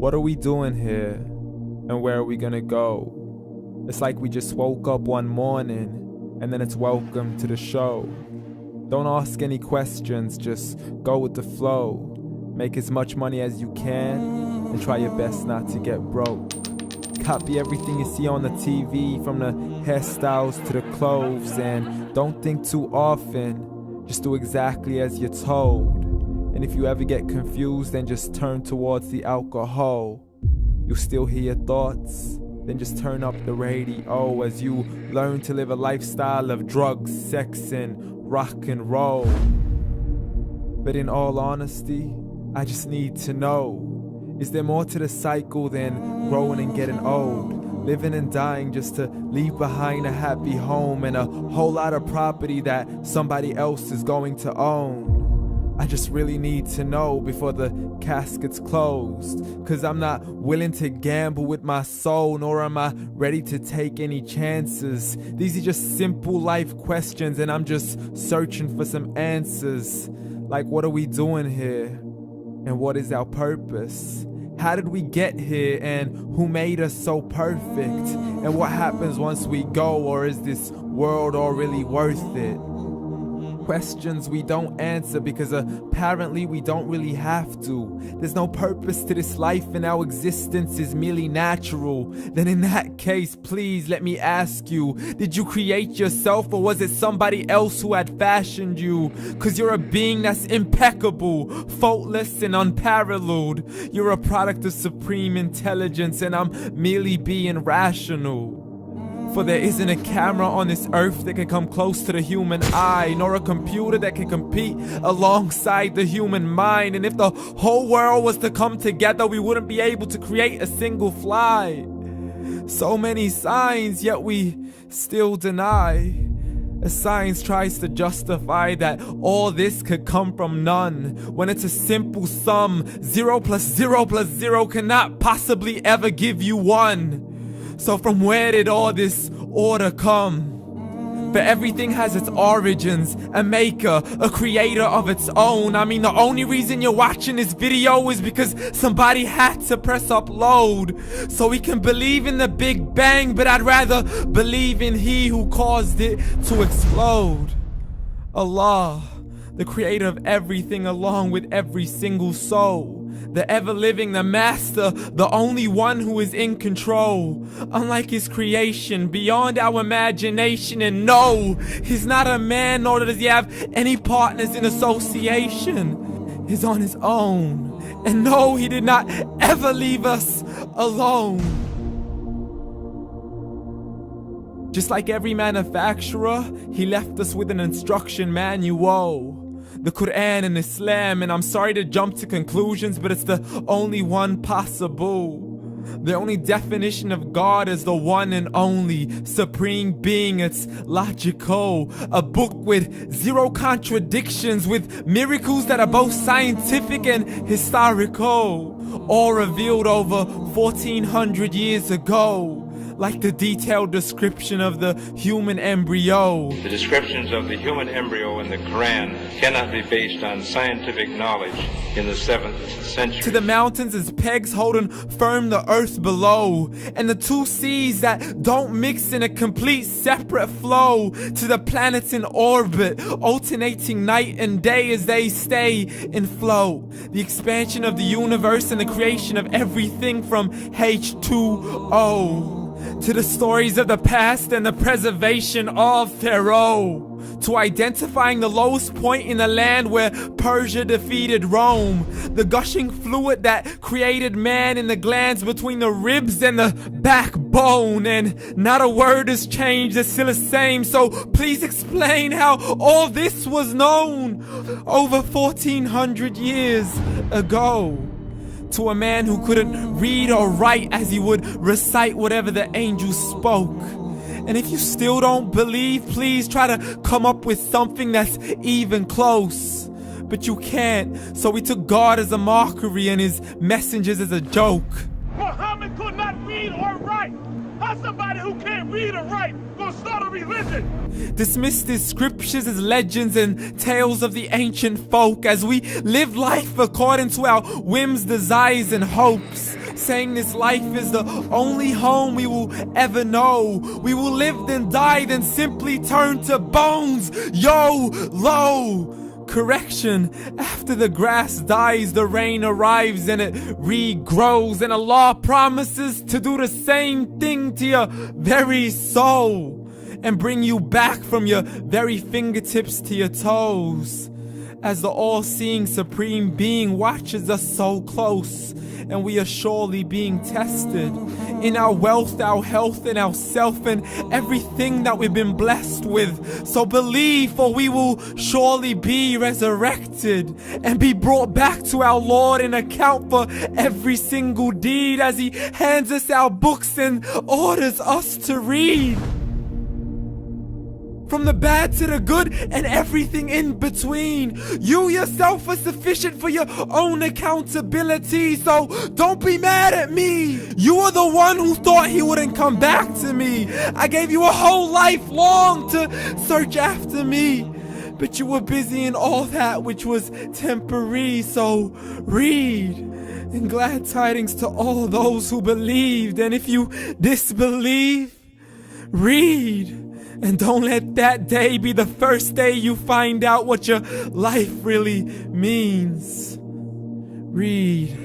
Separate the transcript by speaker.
Speaker 1: What are we doing here? And where are we gonna go? It's like we just woke up one morning and then it's welcome to the show. Don't ask any questions, just go with the flow. Make as much money as you can and try your best not to get broke. Copy everything you see on the TV, from the hairstyles to the clothes, and don't think too often, just do exactly as you're told. And if you ever get confused, then just turn towards the alcohol. You'll still hear your thoughts, then just turn up the radio as you learn to live a lifestyle of drugs, sex, and rock and roll. But in all honesty, I just need to know, is there more to the cycle than growing and getting old? Living and dying just to leave behind a happy home and a whole lot of property that somebody else is going to own. I just really need to know before the casket's closed, 'cause I'm not willing to gamble with my soul, nor am I ready to take any chances. These are just simple life questions and I'm just searching for some answers. Like, what are we doing here? And what is our purpose? How did we get here, and who made us so perfect? And what happens once we go, or is this world all really worth it? Questions we don't answer because apparently we don't really have to. There's no purpose to this life and our existence is merely natural. Then in that case, please let me ask you, did you create yourself, or was it somebody else who had fashioned you? 'Cause you're a being that's impeccable, faultless and unparalleled. You're a product of supreme intelligence and I'm merely being rational. For there isn't a camera on this earth that can come close to the human eye, nor a computer that can compete alongside the human mind. And if the whole world was to come together, we wouldn't be able to create a single fly. So many signs, yet we still deny. As science tries to justify that all this could come from none, when it's a simple sum. 0 plus 0 plus 0 cannot possibly ever give you 1. So from where did all this order come? For everything has its origins, a maker, a creator of its own. I mean, the only reason you're watching this video is because somebody had to press upload. So we can believe in the Big Bang, but I'd rather believe in He who caused it to explode. Allah, the creator of everything along with every single soul. The ever-living, the master, the only one who is in control. Unlike his creation, beyond our imagination. And no, he's not a man, nor does he have any partners in association. He's on his own. And no, he did not ever leave us alone. Just like every manufacturer, he left us with an instruction manual. The Quran and Islam, and I'm sorry to jump to conclusions, but it's the only one possible. The only definition of God is the one and only supreme being. It's logical, a book with 0 contradictions, with miracles that are both scientific and historical, all revealed over 1400 years ago. Like the detailed description of the human embryo.
Speaker 2: The descriptions of the human embryo in the Quran cannot be based on scientific knowledge in the 7th century.
Speaker 1: To the mountains as pegs holding firm the earth below, and the 2 seas that don't mix in a complete separate flow. To the planets in orbit, alternating night and day as they stay in flow. The expansion of the universe and the creation of everything from H2O. To the stories of the past and the preservation of Pharaoh. To identifying the lowest point in the land where Persia defeated Rome. The gushing fluid that created man in the glands between the ribs and the backbone. And not a word has changed, it's still the same. So please explain how all this was known over 1400 years ago. To a man who couldn't read or write as he would recite whatever the angels spoke. And if you still don't believe, please try to come up with something that's even close. But you can't, so we took God as a mockery and his messengers as a joke.
Speaker 3: Muhammad could not read or write. How somebody who can't read or write gonna start a religion?
Speaker 1: Dismissed his scriptures as legends and tales of the ancient folk as we live life according to our whims, desires, and hopes. saying this life is the only home we will ever know. We will live then die, then simply turn to bones. YOLO! Correction, after the grass dies, the rain arrives and it regrows, and Allah promises to do the same thing to your very soul and bring you back from your very fingertips to your toes, as the all-seeing supreme being watches us so close, and we are surely being tested in our wealth, our health, and our self, and everything that we've been blessed with. So believe, for we will surely be resurrected and be brought back to our Lord and account for every single deed, as He hands us our books and orders us to read. From the bad to the good and everything in between. You yourself are sufficient for your own accountability, so don't be mad at me. You are the one who thought He wouldn't come back to me. I gave you a whole life long to search after me, but you were busy in all that which was temporary. So read, and glad tidings to all those who believed. And if you disbelieve, read. And don't let that day be the first day you find out what your life really means. Read.